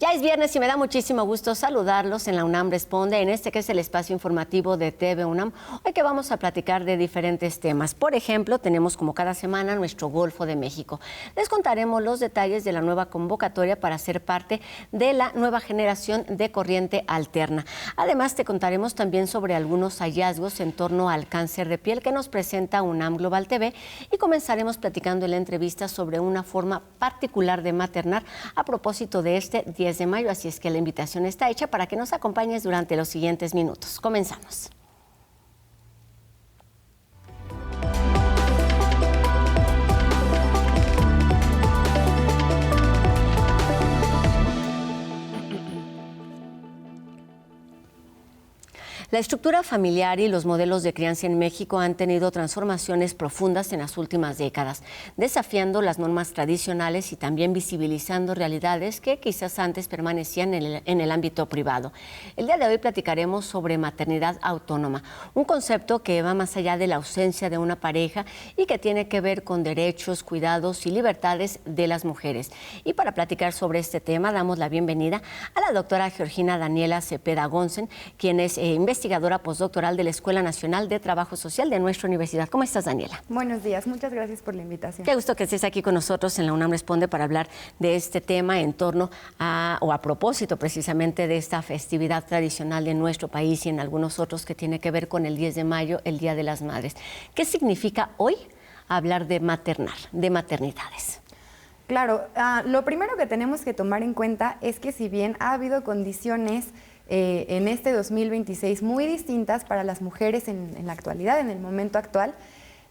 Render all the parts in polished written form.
Ya es viernes y me da muchísimo gusto saludarlos en la UNAM Responde, en este que es el espacio informativo de TV UNAM. Hoy que vamos a platicar de diferentes temas. Por ejemplo, tenemos como cada semana nuestro Golfo de México. Les contaremos los detalles de la nueva convocatoria para ser parte de la nueva generación de corriente alterna. Además, te contaremos también sobre algunos hallazgos en torno al cáncer de piel que nos presenta UNAM Global TV y comenzaremos platicando en la entrevista sobre una forma particular de maternar a propósito de este 10 de mayo, así es que la invitación está hecha para que nos acompañes durante los siguientes minutos. Comenzamos. La estructura familiar y los modelos de crianza en México han tenido transformaciones profundas en las últimas décadas, desafiando las normas tradicionales y también visibilizando realidades que quizás antes permanecían en el ámbito privado. El día de hoy platicaremos sobre maternidad autónoma, un concepto que va más allá de la ausencia de una pareja y que tiene que ver con derechos, cuidados y libertades de las mujeres. Y para platicar sobre este tema, damos la bienvenida a la doctora Georgina Daniela Cepeda Gonsen, quien es investigadora postdoctoral de la Escuela Nacional de Trabajo Social de nuestra universidad. ¿Cómo estás, Daniela? Buenos días, muchas gracias por la invitación. Qué gusto que estés aquí con nosotros en la UNAM Responde para hablar de este tema en torno a propósito precisamente de esta festividad tradicional de nuestro país y en algunos otros que tiene que ver con el 10 de mayo, el Día de las Madres. ¿Qué significa hoy hablar de maternar, de maternidades? Claro, lo primero que tenemos que tomar en cuenta es que si bien ha habido condiciones en este 2026 muy distintas para las mujeres en la actualidad, en el momento actual,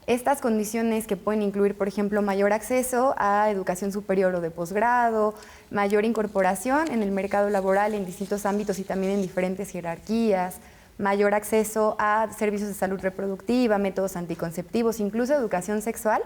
estas condiciones que pueden incluir, por ejemplo, mayor acceso a educación superior o de posgrado, mayor incorporación en el mercado laboral en distintos ámbitos y también en diferentes jerarquías, mayor acceso a servicios de salud reproductiva, métodos anticonceptivos, incluso educación sexual.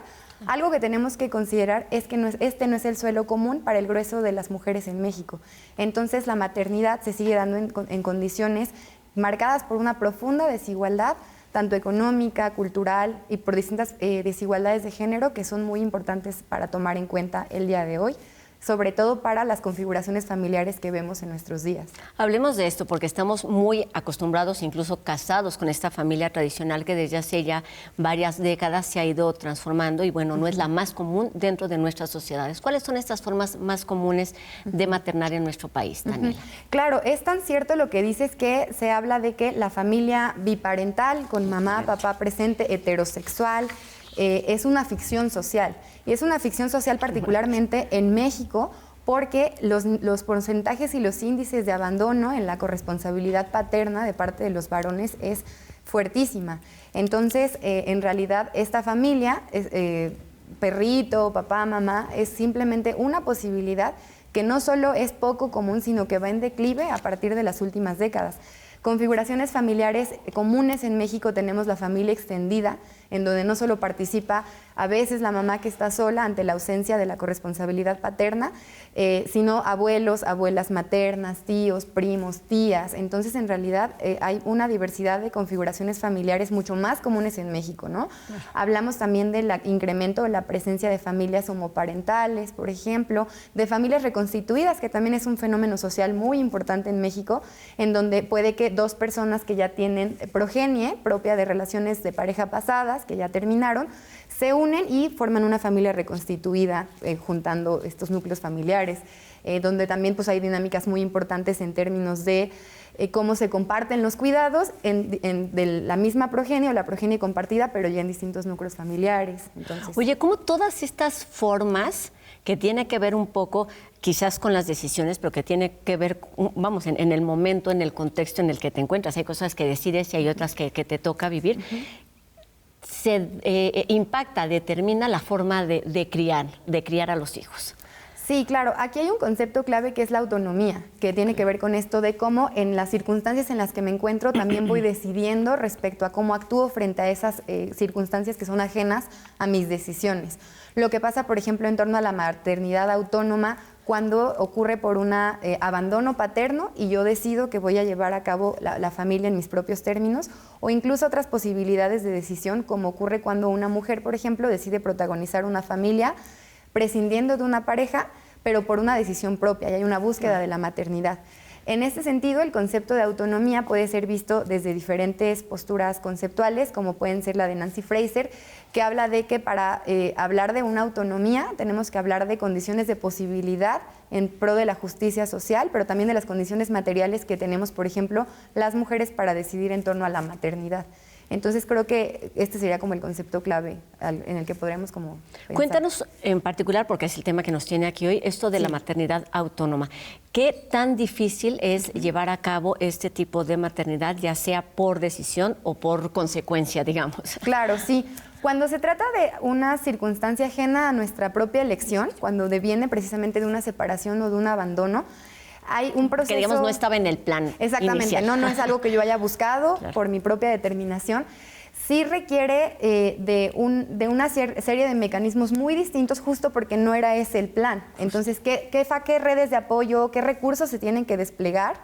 Algo que tenemos que considerar es que este no es el suelo común para el grueso de las mujeres en México. Entonces, la maternidad se sigue dando en condiciones marcadas por una profunda desigualdad, tanto económica, cultural y por distintas desigualdades de género que son muy importantes para tomar en cuenta el día de hoy, sobre todo para las configuraciones familiares que vemos en nuestros días. Hablemos de esto porque estamos muy acostumbrados, incluso casados con esta familia tradicional que desde hace ya varias décadas se ha ido transformando y bueno, no es la más común dentro de nuestras sociedades. ¿Cuáles son estas formas más comunes de maternar en nuestro país, Daniela? Claro, es tan cierto lo que dices que se habla de que la familia biparental con mamá, papá presente, heterosexual, es una ficción social. Y es una ficción social particularmente en México porque los porcentajes y los índices de abandono en la corresponsabilidad paterna de parte de los varones es fuertísima. Entonces, en realidad, esta familia, perrito, papá, mamá, es simplemente una posibilidad que no solo es poco común, sino que va en declive a partir de las últimas décadas. Configuraciones familiares comunes en México tenemos la familia extendida, en donde no solo participa a veces la mamá que está sola ante la ausencia de la corresponsabilidad paterna, sino abuelos, abuelas maternas, tíos, primos, tías. Entonces, en realidad, hay una diversidad de configuraciones familiares mucho más comunes en México, ¿no? Hablamos también del incremento de la presencia de familias homoparentales, por ejemplo, de familias reconstituidas, que también es un fenómeno social muy importante en México, en donde puede que dos personas que ya tienen progenie propia de relaciones de pareja pasadas, que ya terminaron, se unen y forman una familia reconstituida, juntando estos núcleos familiares, donde también pues, hay dinámicas muy importantes en términos de cómo se comparten los cuidados de la misma progenie o la progenie compartida, pero ya en distintos núcleos familiares. Entonces, oye, ¿cómo todas estas formas que tiene que ver un poco quizás con las decisiones, pero que tiene que ver, vamos, en el momento, en el contexto en el que te encuentras? Hay cosas que decides y hay otras que te toca vivir. Se impacta, determina la forma de criar a los hijos. Sí, claro. Aquí hay un concepto clave que es la autonomía, que tiene que ver con esto de cómo en las circunstancias en las que me encuentro también voy decidiendo respecto a cómo actúo frente a esas circunstancias que son ajenas a mis decisiones. Lo que pasa, por ejemplo, en torno a la maternidad autónoma, cuando ocurre por un abandono paterno y yo decido que voy a llevar a cabo la familia en mis propios términos, o incluso otras posibilidades de decisión, como ocurre cuando una mujer, por ejemplo, decide protagonizar una familia prescindiendo de una pareja pero por una decisión propia y hay una búsqueda de la maternidad. En este sentido, el concepto de autonomía puede ser visto desde diferentes posturas conceptuales, como pueden ser la de Nancy Fraser, que habla de que para hablar de una autonomía tenemos que hablar de condiciones de posibilidad en pro de la justicia social, pero también de las condiciones materiales que tenemos, por ejemplo, las mujeres para decidir en torno a la maternidad. Entonces creo que este sería como el concepto clave en el que podríamos como pensar. Cuéntanos en particular, porque es el tema que nos tiene aquí hoy, esto de la maternidad autónoma. ¿Qué tan difícil es llevar a cabo este tipo de maternidad, ya sea por decisión o por consecuencia, digamos? Claro, sí. Cuando se trata de una circunstancia ajena a nuestra propia elección, cuando deviene precisamente de una separación o de un abandono, hay un proceso... Que digamos no estaba en el plan Exactamente, inicial. no es algo que yo haya buscado por mi propia determinación. Sí requiere de una serie de mecanismos muy distintos justo porque no era ese el plan. Entonces, ¿qué redes de apoyo, qué recursos se tienen que desplegar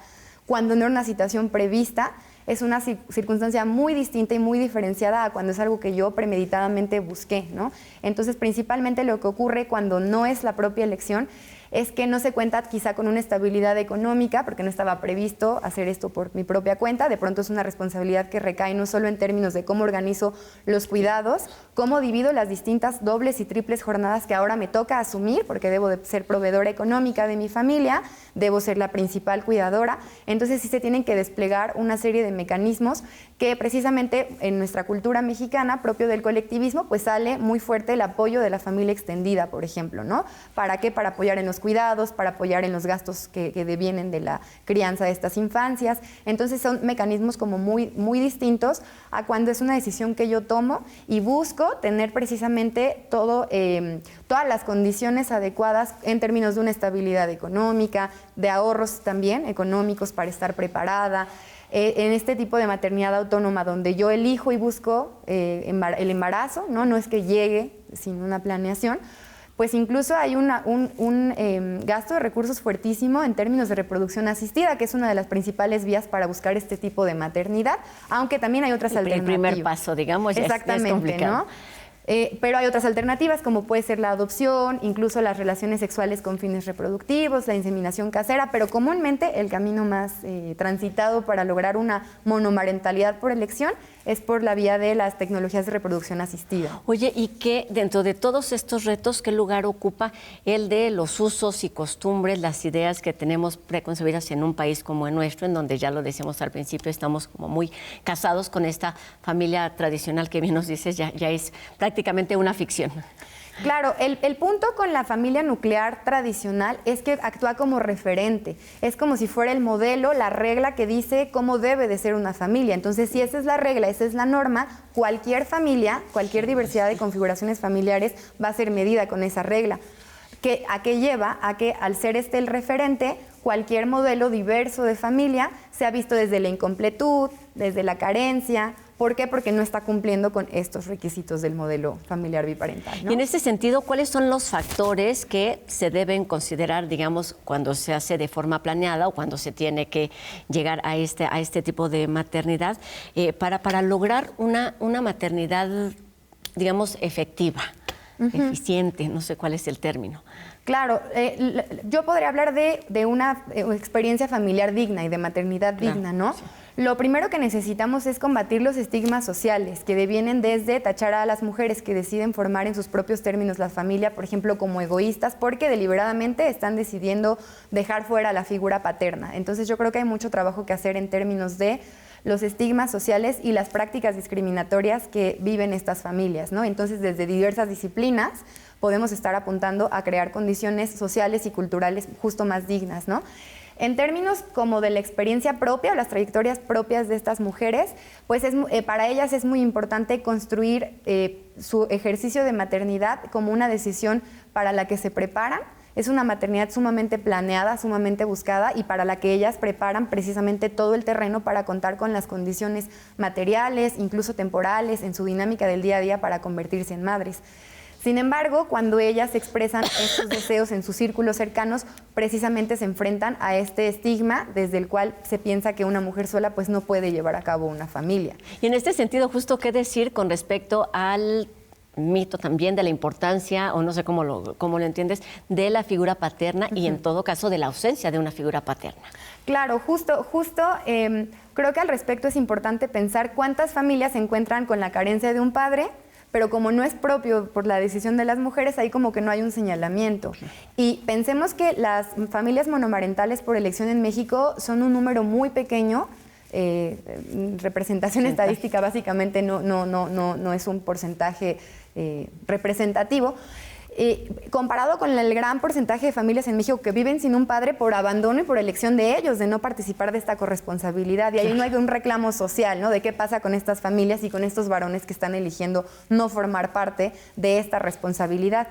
cuando no era una situación prevista? Es una circunstancia muy distinta y muy diferenciada a cuando es algo que yo premeditadamente busqué, ¿no? Entonces, principalmente lo que ocurre cuando no es la propia elección es que no se cuenta quizá con una estabilidad económica, porque no estaba previsto hacer esto por mi propia cuenta. De pronto es una responsabilidad que recae no solo en términos de cómo organizo los cuidados, cómo divido las distintas dobles y triples jornadas que ahora me toca asumir, porque debo de ser proveedora económica de mi familia, debo ser la principal cuidadora. Entonces sí se tienen que desplegar una serie de mecanismos que precisamente en nuestra cultura mexicana, propio del colectivismo, pues sale muy fuerte el apoyo de la familia extendida, por ejemplo, ¿no? ¿Para qué? Para apoyar en los cuidados, para apoyar en los gastos que devienen de la crianza de estas infancias. Entonces son mecanismos como muy, muy distintos a cuando es una decisión que yo tomo y busco tener precisamente todas las condiciones adecuadas en términos de una estabilidad económica, de ahorros también económicos para estar preparada. En este tipo de maternidad autónoma donde yo elijo y busco el embarazo, no es que llegue sin una planeación, pues incluso hay un gasto de recursos fuertísimo en términos de reproducción asistida, que es una de las principales vías para buscar este tipo de maternidad, aunque también hay otras alternativas. El primer paso, digamos, es complicado. ¿No? Pero hay otras alternativas como puede ser la adopción, incluso las relaciones sexuales con fines reproductivos, la inseminación casera, pero comúnmente el camino más transitado para lograr una monomarentalidad por elección es por la vía de las tecnologías de reproducción asistida. Oye, ¿y qué dentro de todos estos retos, qué lugar ocupa el de los usos y costumbres, las ideas que tenemos preconcebidas en un país como el nuestro, en donde ya lo decíamos al principio, estamos como muy casados con esta familia tradicional que bien nos dices, ya es prácticamente una ficción? Claro, el punto con la familia nuclear tradicional es que actúa como referente. Es como si fuera el modelo, la regla que dice cómo debe de ser una familia. Entonces, si esa es la regla, esa es la norma, cualquier familia, cualquier diversidad de configuraciones familiares va a ser medida con esa regla. ¿A qué lleva? A que al ser el referente, cualquier modelo diverso de familia se ha visto desde la incompletud, desde la carencia. ¿Por qué? Porque no está cumpliendo con estos requisitos del modelo familiar biparental, ¿no? Y en este sentido, ¿cuáles son los factores que se deben considerar, digamos, cuando se hace de forma planeada o cuando se tiene que llegar a este tipo de maternidad para lograr una maternidad, digamos, efectiva, eficiente, no sé cuál es el término? Claro, yo podría hablar de una experiencia familiar digna y de maternidad digna, ¿no? Sí. Lo primero que necesitamos es combatir los estigmas sociales que devienen desde tachar a las mujeres que deciden formar en sus propios términos la familia, por ejemplo, como egoístas, porque deliberadamente están decidiendo dejar fuera la figura paterna. Entonces yo creo que hay mucho trabajo que hacer en términos de los estigmas sociales y las prácticas discriminatorias que viven estas familias, ¿no? Entonces, desde diversas disciplinas podemos estar apuntando a crear condiciones sociales y culturales justo más dignas, ¿no? En términos como de la experiencia propia o las trayectorias propias de estas mujeres, pues para ellas es muy importante construir su ejercicio de maternidad como una decisión para la que se preparan. Es una maternidad sumamente planeada, sumamente buscada y para la que ellas preparan precisamente todo el terreno para contar con las condiciones materiales, incluso temporales, en su dinámica del día a día para convertirse en madres. Sin embargo, cuando ellas expresan estos deseos en sus círculos cercanos, precisamente se enfrentan a este estigma desde el cual se piensa que una mujer sola pues no puede llevar a cabo una familia. Y en este sentido, justo qué decir con respecto al mito también de la importancia, o no sé cómo lo entiendes, de la figura paterna y en todo caso de la ausencia de una figura paterna. Claro, justo, creo que al respecto es importante pensar cuántas familias se encuentran con la carencia de un padre, pero como no es propio por la decisión de las mujeres, ahí como que no hay un señalamiento. Y pensemos que las familias monomarentales por elección en México son un número muy pequeño. Representación estadística básicamente no es un porcentaje representativo. Comparado con el gran porcentaje de familias en México que viven sin un padre por abandono y por elección de ellos, de no participar de esta corresponsabilidad. Y ahí no hay un reclamo social, ¿no? De qué pasa con estas familias y con estos varones que están eligiendo no formar parte de esta responsabilidad.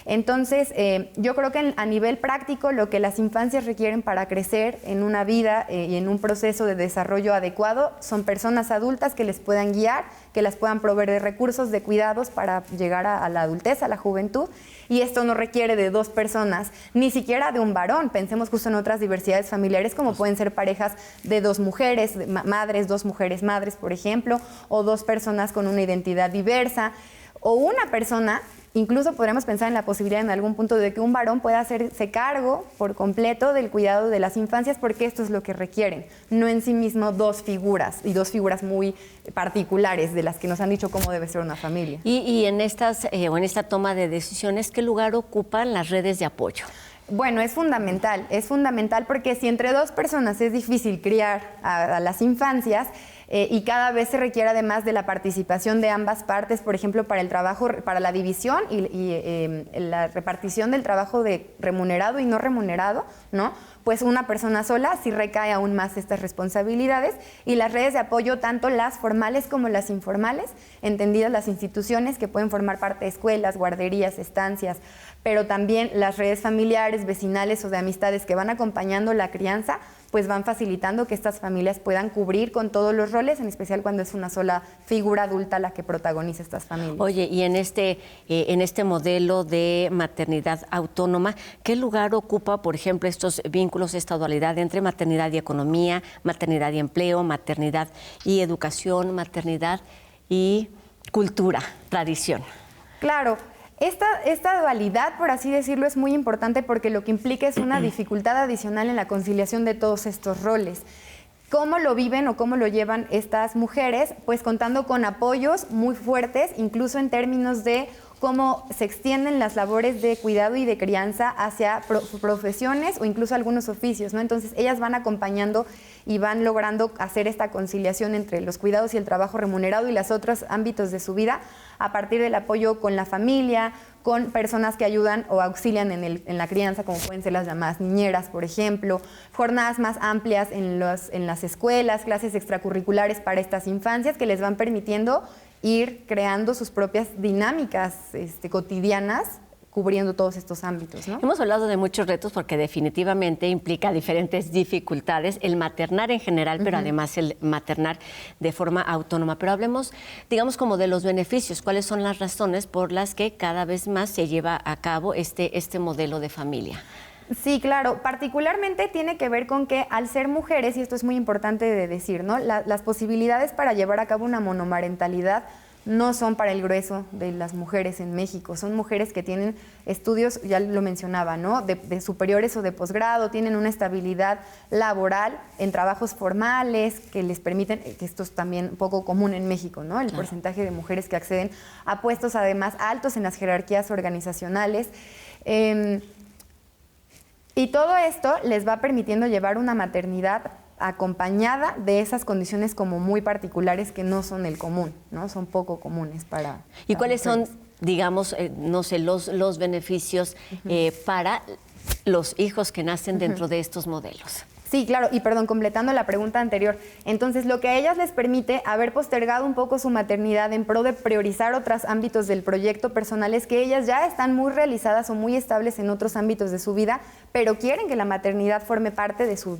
Entonces, yo creo que a nivel práctico lo que las infancias requieren para crecer en una vida y en un proceso de desarrollo adecuado son personas adultas que les puedan guiar, que las puedan proveer de recursos, de cuidados para llegar a la adultez, a la juventud. Y esto no requiere de dos personas, ni siquiera de un varón. Pensemos justo en otras diversidades familiares, como pueden ser parejas de dos mujeres, madres, dos mujeres madres, por ejemplo, o dos personas con una identidad diversa, o una persona. Incluso podríamos pensar en la posibilidad en algún punto de que un varón pueda hacerse cargo por completo del cuidado de las infancias, porque esto es lo que requieren, no en sí mismo dos figuras, y dos figuras muy particulares de las que nos han dicho cómo debe ser una familia. Y en en esta toma de decisiones, ¿qué lugar ocupan las redes de apoyo? Bueno, es fundamental porque si entre dos personas es difícil criar a las infancias, y cada vez se requiere además de la participación de ambas partes, por ejemplo, para el trabajo, para la división y la repartición del trabajo de remunerado y no remunerado, ¿no? Pues una persona sola sí recae aún más estas responsabilidades, y las redes de apoyo, tanto las formales como las informales, entendidas las instituciones que pueden formar parte de escuelas, guarderías, estancias, pero también las redes familiares, vecinales o de amistades que van acompañando la crianza, pues van facilitando que estas familias puedan cubrir con todos los roles, en especial cuando es una sola figura adulta la que protagoniza estas familias. Oye, y en este modelo de maternidad autónoma, ¿qué lugar ocupa, por ejemplo, estos vínculos, esta dualidad entre maternidad y economía, maternidad y empleo, maternidad y educación, maternidad y cultura, tradición? Claro. Esta dualidad, por así decirlo, es muy importante porque lo que implica es una dificultad adicional en la conciliación de todos estos roles. ¿Cómo lo viven o cómo lo llevan estas mujeres? Pues contando con apoyos muy fuertes, incluso en términos de cómo se extienden las labores de cuidado y de crianza hacia profesiones o incluso algunos oficios, ¿no? Entonces, ellas van acompañando y van logrando hacer esta conciliación entre los cuidados y el trabajo remunerado y los otros ámbitos de su vida a partir del apoyo con la familia, con personas que ayudan o auxilian en la crianza, como pueden ser las llamadas niñeras, por ejemplo, jornadas más amplias en las escuelas, clases extracurriculares para estas infancias que les van permitiendo ir creando sus propias dinámicas cotidianas, cubriendo todos estos ámbitos, ¿no? Hemos hablado de muchos retos porque definitivamente implica diferentes dificultades, el maternar en general, pero además el maternar de forma autónoma. Pero hablemos, digamos, como de los beneficios. ¿Cuáles son las razones por las que cada vez más se lleva a cabo este modelo de familia? Sí, claro. Particularmente tiene que ver con que al ser mujeres, y esto es muy importante de decir, ¿no? Las posibilidades para llevar a cabo una monomarentalidad no son para el grueso de las mujeres en México. Son mujeres que tienen estudios, ya lo mencionaba, ¿no? de superiores o de posgrado, tienen una estabilidad laboral en trabajos formales que les permiten, que esto es también poco común en México, ¿no? El porcentaje de mujeres que acceden a puestos además altos en las jerarquías organizacionales. Y todo esto les va permitiendo llevar una maternidad acompañada de esas condiciones como muy particulares que no son el común, ¿no? Son poco comunes para... ¿Y cuáles son, digamos, no sé, los beneficios para los hijos que nacen dentro de estos modelos? Sí, claro, y perdón, completando la pregunta anterior. Entonces, lo que a ellas les permite haber postergado un poco su maternidad en pro de priorizar otros ámbitos del proyecto personal es que ellas ya están muy realizadas o muy estables en otros ámbitos de su vida, pero quieren que la maternidad forme parte de su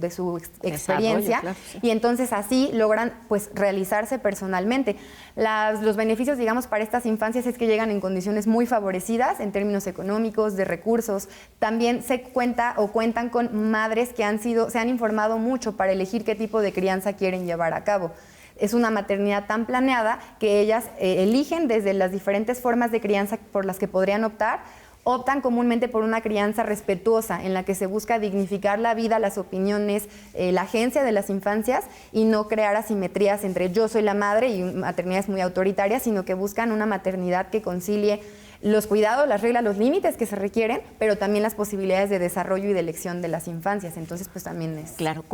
experiencia, claro, sí. Y entonces así logran pues realizarse personalmente. Los beneficios, digamos, para estas infancias es que llegan en condiciones muy favorecidas en términos económicos, de recursos. También cuentan con madres que se han informado mucho para elegir qué tipo de crianza quieren llevar a cabo. es una maternidad tan planeada que ellas eligen desde las diferentes formas de crianza por las que podrían optan comúnmente por una crianza respetuosa en la que se busca dignificar la vida, las opiniones, la agencia de las infancias y no crear asimetrías entre yo soy la madre y maternidades muy autoritarias, sino que buscan una maternidad que concilie los cuidados, las reglas, los límites que se requieren, pero también las posibilidades de desarrollo y de elección de las infancias. Entonces, pues también es... Claro,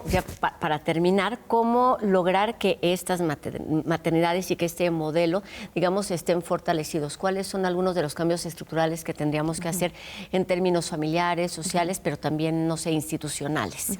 ya para terminar, cómo lograr que estas maternidades y que este modelo, digamos, estén fortalecidos? ¿Cuáles son algunos de los cambios estructurales que tendríamos que hacer en términos familiares, sociales, pero también, no sé, institucionales?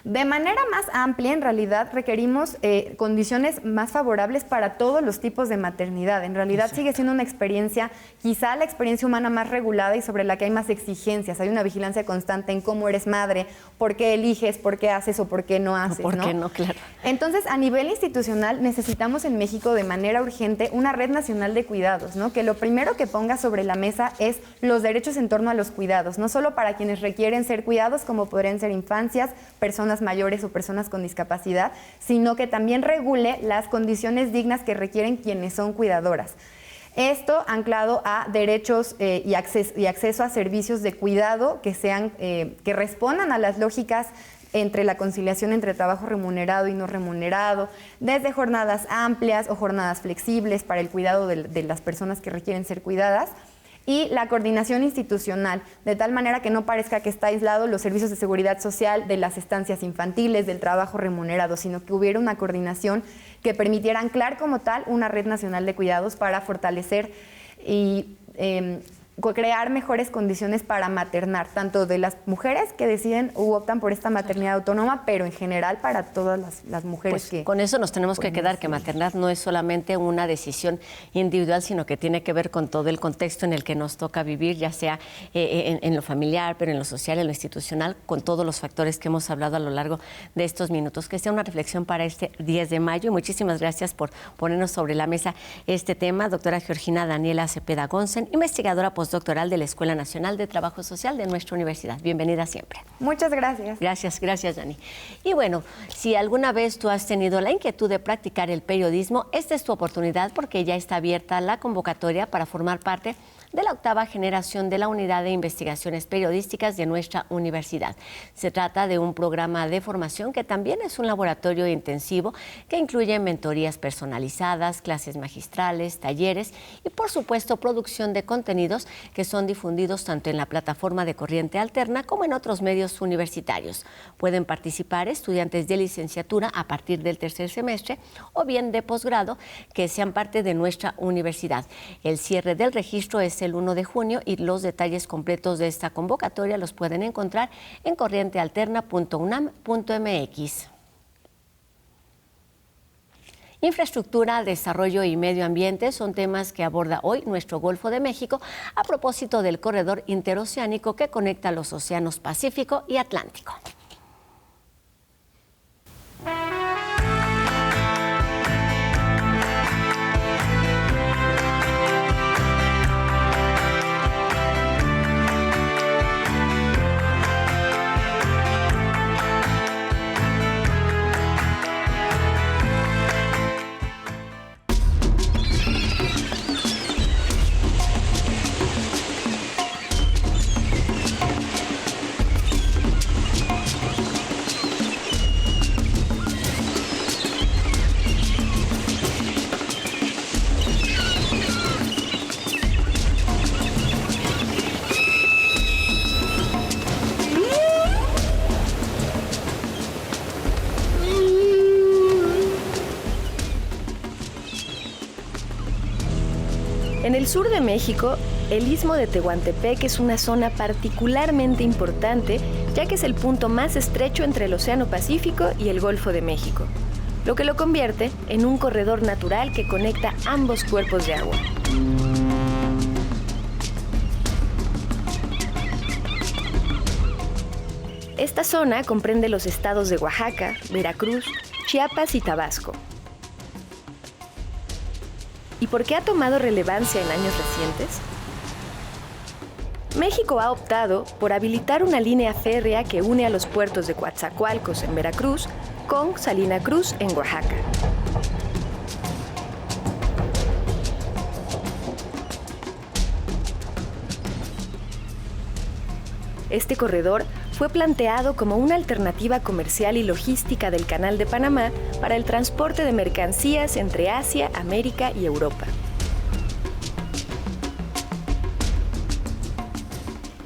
De manera más amplia, en realidad, requerimos condiciones más favorables para todos los tipos de maternidad. En realidad, sigue siendo una experiencia, quizá la experiencia humana más regulada y sobre la que hay más exigencias. Hay una vigilancia constante en cómo eres madre, por qué eliges, por qué haces o por qué no haces. ¿Por qué no? Claro. Entonces, a nivel institucional, necesitamos en México de manera urgente una red nacional de cuidados, ¿no? Que lo primero que ponga sobre la mesa es los derechos en torno a los cuidados, no solo para quienes requieren ser cuidados, como podrían ser infancias, personas mayores o personas con discapacidad, sino que también regule las condiciones dignas que requieren quienes son cuidadoras. Esto anclado a derechos y acceso a servicios de cuidado que respondan a las lógicas entre la conciliación entre trabajo remunerado y no remunerado, desde jornadas amplias o jornadas flexibles para el cuidado de las personas que requieren ser cuidadas, y la coordinación institucional, de tal manera que no parezca que está aislado los servicios de seguridad social de las estancias infantiles, del trabajo remunerado, sino que hubiera una coordinación que permitiera anclar como tal una red nacional de cuidados para fortalecer y crear mejores condiciones para maternar, tanto de las mujeres que deciden u optan por esta maternidad autónoma, pero en general para todas las mujeres pues que... Con eso nos tenemos que quedar, que maternar no es solamente una decisión individual, sino que tiene que ver con todo el contexto en el que nos toca vivir, ya sea en lo familiar, pero en lo social, en lo institucional, con todos los factores que hemos hablado a lo largo de estos minutos. Que sea una reflexión para este 10 de mayo y muchísimas gracias por ponernos sobre la mesa este tema. Doctora Georgina Daniela Cepeda Gonsen, investigadora postdoctoral de la Escuela Nacional de Trabajo Social de nuestra universidad. Bienvenida siempre. Muchas gracias. Gracias, Dani. Y bueno, si alguna vez tú has tenido la inquietud de practicar el periodismo, esta es tu oportunidad porque ya está abierta la convocatoria para formar parte de la 8ª generación de la Unidad de Investigaciones Periodísticas de nuestra universidad. Se trata de un programa de formación que también es un laboratorio intensivo que incluye mentorías personalizadas, clases magistrales, talleres y, por supuesto, producción de contenidos que son difundidos tanto en la plataforma de Corriente Alterna como en otros medios universitarios. Pueden participar estudiantes de licenciatura a partir del 3er semestre o bien de posgrado que sean parte de nuestra universidad. El cierre del registro es el 1 de junio y los detalles completos de esta convocatoria los pueden encontrar en corrientealterna.unam.mx. Infraestructura, desarrollo y medio ambiente son temas que aborda hoy nuestro Golfo de México a propósito del corredor interoceánico que conecta los océanos Pacífico y Atlántico. En el sur de México, el Istmo de Tehuantepec es una zona particularmente importante, ya que es el punto más estrecho entre el Océano Pacífico y el Golfo de México, lo que lo convierte en un corredor natural que conecta ambos cuerpos de agua. Esta zona comprende los estados de Oaxaca, Veracruz, Chiapas y Tabasco. ¿Y por qué ha tomado relevancia en años recientes? México ha optado por habilitar una línea férrea que une a los puertos de Coatzacoalcos en Veracruz con Salina Cruz en Oaxaca. Este corredor fue planteado como una alternativa comercial y logística del Canal de Panamá para el transporte de mercancías entre Asia, América y Europa.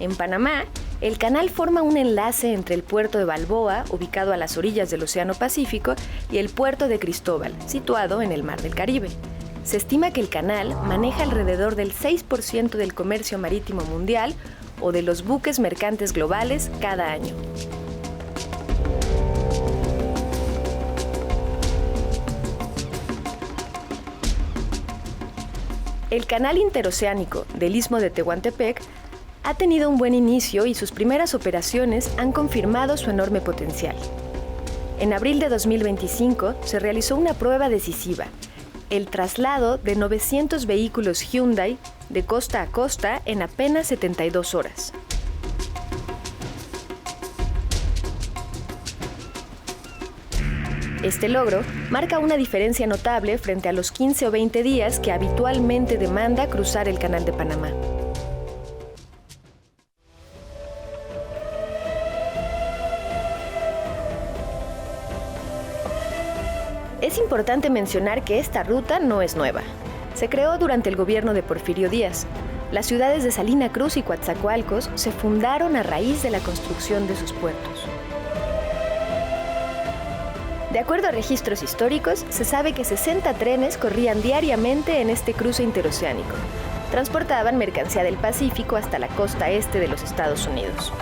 En Panamá, el canal forma un enlace entre el puerto de Balboa, ubicado a las orillas del Océano Pacífico, y el puerto de Cristóbal, situado en el Mar del Caribe. Se estima que el canal maneja alrededor del 6% del comercio marítimo mundial o de los buques mercantes globales cada año. El canal interoceánico del Istmo de Tehuantepec ha tenido un buen inicio y sus primeras operaciones han confirmado su enorme potencial. En abril de 2025 se realizó una prueba decisiva, el traslado de 900 vehículos Hyundai de costa a costa en apenas 72 horas. Este logro marca una diferencia notable frente a los 15 o 20 días que habitualmente demanda cruzar el Canal de Panamá. Es importante mencionar que esta ruta no es nueva. Se creó durante el gobierno de Porfirio Díaz. Las ciudades de Salina Cruz y Coatzacoalcos se fundaron a raíz de la construcción de sus puertos. De acuerdo a registros históricos, se sabe que 60 trenes corrían diariamente en este cruce interoceánico. Transportaban mercancía del Pacífico hasta la costa este de los Estados Unidos.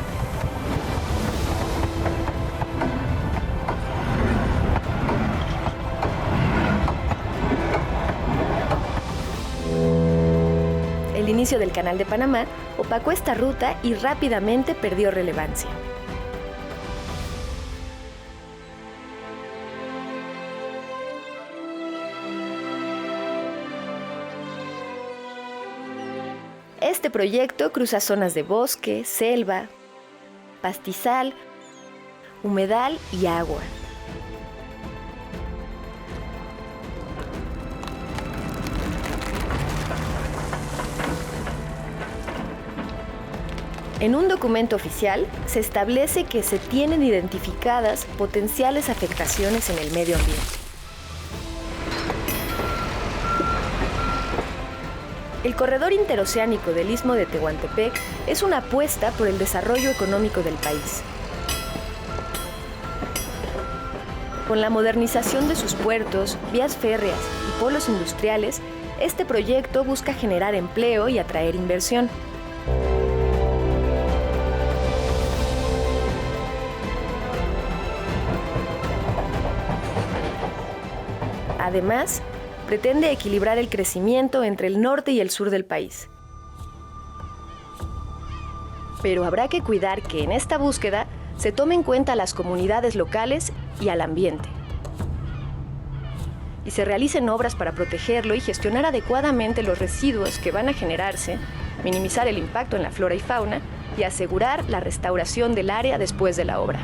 El inicio del Canal de Panamá opacó esta ruta y rápidamente perdió relevancia. Este proyecto cruza zonas de bosque, selva, pastizal, humedal y agua. En un documento oficial se establece que se tienen identificadas potenciales afectaciones en el medio ambiente. El corredor interoceánico del Istmo de Tehuantepec es una apuesta por el desarrollo económico del país. Con la modernización de sus puertos, vías férreas y polos industriales, este proyecto busca generar empleo y atraer inversión. Además, pretende equilibrar el crecimiento entre el norte y el sur del país. Pero habrá que cuidar que en esta búsqueda se tome en cuenta a las comunidades locales y al ambiente. Y se realicen obras para protegerlo y gestionar adecuadamente los residuos que van a generarse, minimizar el impacto en la flora y fauna y asegurar la restauración del área después de la obra.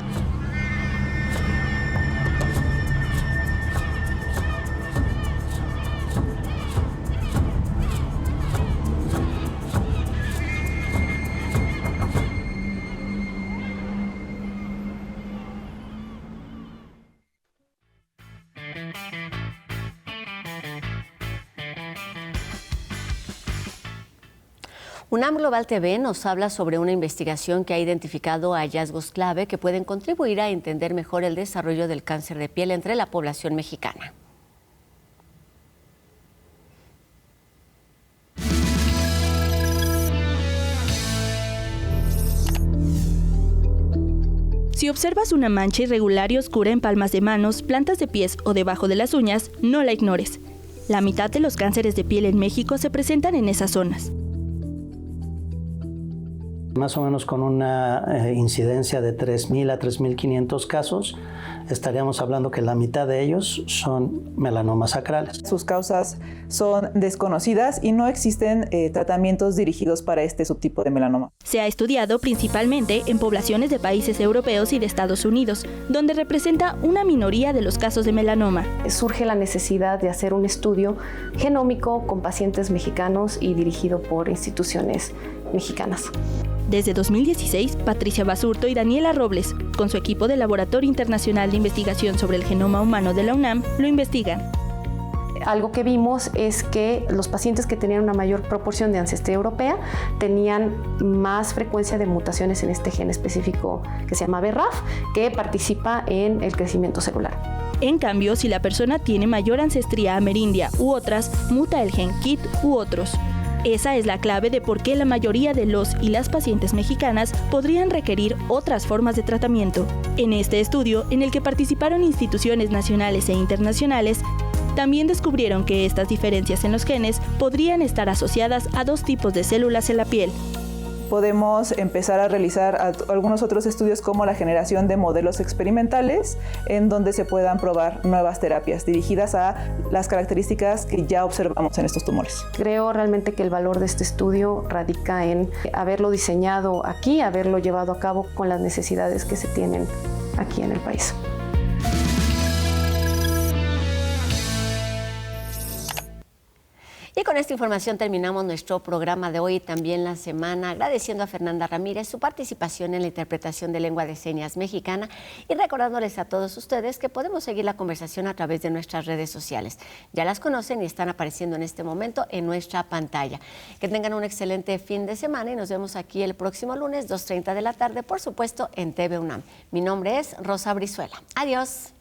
UNAM Global TV nos habla sobre una investigación que ha identificado hallazgos clave que pueden contribuir a entender mejor el desarrollo del cáncer de piel entre la población mexicana. Si observas una mancha irregular y oscura en palmas de manos, plantas de pies o debajo de las uñas, no la ignores. La mitad de los cánceres de piel en México se presentan en esas zonas. Más o menos con una incidencia de 3.000 a 3.500 casos, estaríamos hablando que la mitad de ellos son melanomas sacrales. Sus causas son desconocidas y no existen tratamientos dirigidos para este subtipo de melanoma. Se ha estudiado principalmente en poblaciones de países europeos y de Estados Unidos, donde representa una minoría de los casos de melanoma. Surge la necesidad de hacer un estudio genómico con pacientes mexicanos y dirigido por instituciones mexicanas. Desde 2016, Patricia Basurto y Daniela Robles, con su equipo del Laboratorio Internacional de Investigación sobre el Genoma Humano de la UNAM, lo investigan. Algo que vimos es que los pacientes que tenían una mayor proporción de ancestría europea tenían más frecuencia de mutaciones en este gen específico que se llama BRAF, que participa en el crecimiento celular. En cambio, si la persona tiene mayor ancestría amerindia u otras, muta el gen KIT u otros. Esa es la clave de por qué la mayoría de los y las pacientes mexicanas podrían requerir otras formas de tratamiento. En este estudio, en el que participaron instituciones nacionales e internacionales, también descubrieron que estas diferencias en los genes podrían estar asociadas a dos tipos de células en la piel. Podemos empezar a realizar algunos otros estudios como la generación de modelos experimentales en donde se puedan probar nuevas terapias dirigidas a las características que ya observamos en estos tumores. Creo realmente que el valor de este estudio radica en haberlo diseñado aquí, haberlo llevado a cabo con las necesidades que se tienen aquí en el país. Y con esta información terminamos nuestro programa de hoy y también la semana, agradeciendo a Fernanda Ramírez su participación en la interpretación de lengua de señas mexicana y recordándoles a todos ustedes que podemos seguir la conversación a través de nuestras redes sociales. Ya las conocen y están apareciendo en este momento en nuestra pantalla. Que tengan un excelente fin de semana y nos vemos aquí el próximo lunes, 2:30 de la tarde, por supuesto, en TV UNAM. Mi nombre es Rosa Brizuela. Adiós.